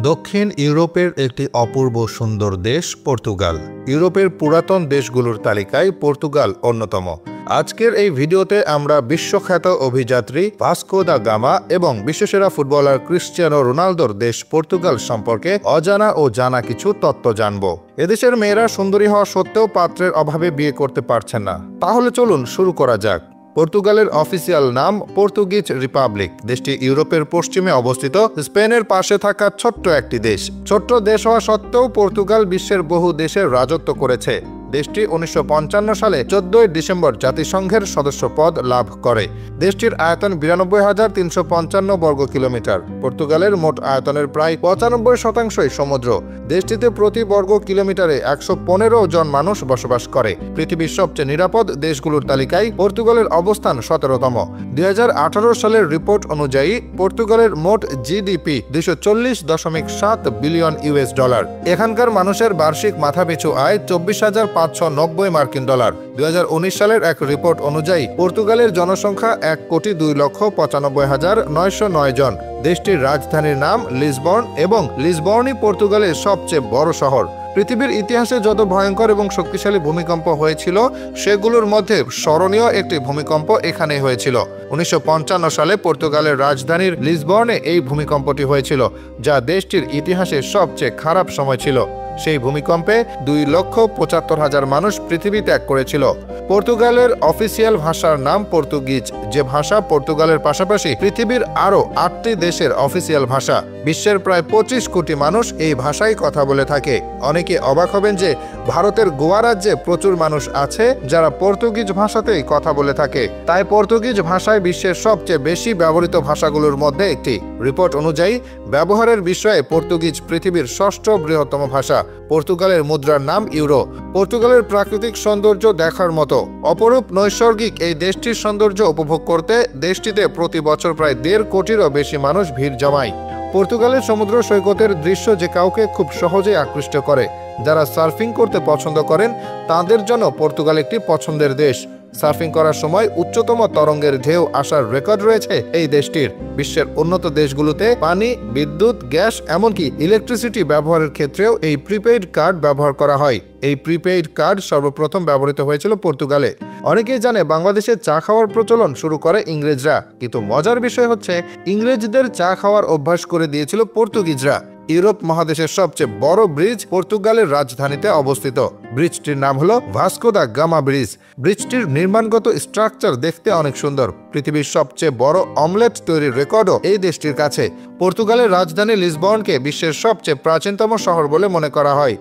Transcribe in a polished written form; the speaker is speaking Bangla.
দক্ষিণ ইউরোপের একটি অপূর্ব সুন্দর দেশ পর্তুগাল। ইউরোপের পুরাতন দেশগুলোর তালিকায় পর্তুগাল অন্যতম। আজকের এই ভিডিওতে আমরা বিশ্বখ্যাত অভিযাত্রী ভাস্কো দা গামা এবং বিশ্বসেরা ফুটবলার ক্রিস্টিয়ানো রোনালদোর দেশ পর্তুগাল সম্পর্কে অজানা ও জানা কিছু তথ্য জানব। এদেশের মেয়েরা সুন্দরী হওয়া সত্ত্বেও পাত্রের অভাবে বিয়ে করতে পারছেন না। তাহলে চলুন শুরু করা যাক। পর্তুগালের অফিসিয়াল নাম পর্তুগিজ রিপাবলিক। দেশটি ইউরোপের পশ্চিমে অবস্থিত, স্পেনের পাশে থাকা ছোট্ট একটি দেশ। ছোট্ট দেশ হওয়া সত্ত্বেও পর্তুগাল বিশ্বের বহু দেশের রাজত্ব করেছে। দেশটি 1955 সালে 14 ডিসেম্বর জাতিসংঘের সদস্য পদ লাভ করে। দেশটির আয়তন 92,355 বর্গ কিলোমিটার। পর্তুগালের মোট আয়তনের প্রায় 95% সমুদ্র। দেশটিতে প্রতি বর্গ কিলোমিটারে 115 জন মানুষ বসবাস করে। পৃথিবীর সবচেয়ে নিরাপদ দেশগুলোর তালিকায় পর্তুগালের অবস্থান 17তম। 2018 সালের রিপোর্ট অনুযায়ী পর্তুগালের মোট জিডিপি 240.7 বিলিয়ন ইউএস ডলার। এখানকার মানুষের বার্ষিক মাথাপিছু আয় 24,590 মার্কিন ডলার। 2019 সালের এক রিপোর্ট অনুযায়ী পর্তুগালের জনসংখ্যা 1,02,95,909 জন। দেশটির রাজধানীর নাম লিসবন এবং লিসবনই পর্তুগালের সবচেয়ে বড় শহর। পৃথিবীর ইতিহাসে যত ভয়ঙ্কর এবং শক্তিশালী ভূমিকম্প হয়েছিল সেগুলোর মধ্যে স্মরণীয় একটি ভূমিকম্প এখানেই হয়েছিল। 1955 সালে পর্তুগালের রাজধানীর লিসবনে এই ভূমিকম্পটি হয়েছিল, যা দেশটির ইতিহাসে সবচেয়ে খারাপ সময় ছিল। সেই ভূমিকম্পে 2,75,000 মানুষ পৃথিবী ত্যাগ করেছিল। পর্তুগালের অফিসিয়াল ভাষার নাম পর্তুগিজ, যে ভাষা পর্তুগালের পাশাপাশি পৃথিবীর আরও 8টি দেশের অফিসিয়াল ভাষা। বিশ্বের প্রায় 25 কোটি মানুষ এই ভাষায় কথা বলে থাকে। অনেকে অবাক হবেন যে ভারতের গোয়া রাজ্যে প্রচুর মানুষ আছে যারা পর্তুগিজ ভাষাতেই কথা বলে থাকে। তাই পর্তুগিজ ভাষায় বিশ্বের সবচেয়ে বেশি ব্যবহৃত ভাষাগুলোর মধ্যে একটি। রিপোর্ট অনুযায়ী ব্যবহারের বিষয়ে পর্তুগিজ পৃথিবীর 6ষ্ঠ বৃহত্তম ভাষা। পর্তুগালের মুদ্রার নাম ইউরো। পর্তুগালের প্রাকৃতিক সৌন্দর্য দেখার মতো। অপরূপ নৈসর্গিক এই দেশটির সৌন্দর্য উপভোগ করতে দেশটিতে প্রতি বছর প্রায় 1.5 কোটিরও বেশি মানুষ ভিড় জমায়। পর্তুগালের সমুদ্র সৈকতের দৃশ্য যে কাউকে খুব সহজেই আকৃষ্ট করে। যারা সার্ফিং করতে পছন্দ করেন তাদের জন্য পর্তুগাল একটি পছন্দের দেশ। সার্ফিং করার সময় উচ্চতম তরঙ্গের ঢেউ আসার রেকর্ড রয়েছে এই দেশটির। বিশ্বের উন্নত দেশগুলোতে পানি, বিদ্যুৎ, গ্যাস, এমনকি ইলেকট্রিসিটি ব্যবহারের ক্ষেত্রেও এই প্রিপেইড কার্ড ব্যবহার করা হয়। এই প্রিপেইড কার্ড সর্বপ্রথম ব্যবহৃত হয়েছিল পর্তুগালে। অনেকেই জানে বাংলাদেশে চা খাওয়ার প্রচলন শুরু করে ইংরেজরা, কিন্তু মজার বিষয় হচ্ছে ইংরেজদের চা খাওয়ার অভ্যাস করে দিয়েছিল পর্তুগিজরা। ইউরোপ মহাদেশের সবচেয়ে বড় ব্রিজ পর্তুগালের রাজধানীতে অবস্থিত। ব্রিজটির নাম হলো ভাস্কো দা গামা ব্রিজ। ব্রিজটির নির্মাণগত স্ট্রাকচার দেখতে অনেক সুন্দর। পৃথিবীর সবচেয়ে বড় অমলেট তৈরির রেকর্ডও এই দেশটির কাছে। পর্তুগালের রাজধানী লিসবনকে বিশ্বের সবচেয়ে প্রাচীনতম শহর বলে মনে করা হয়।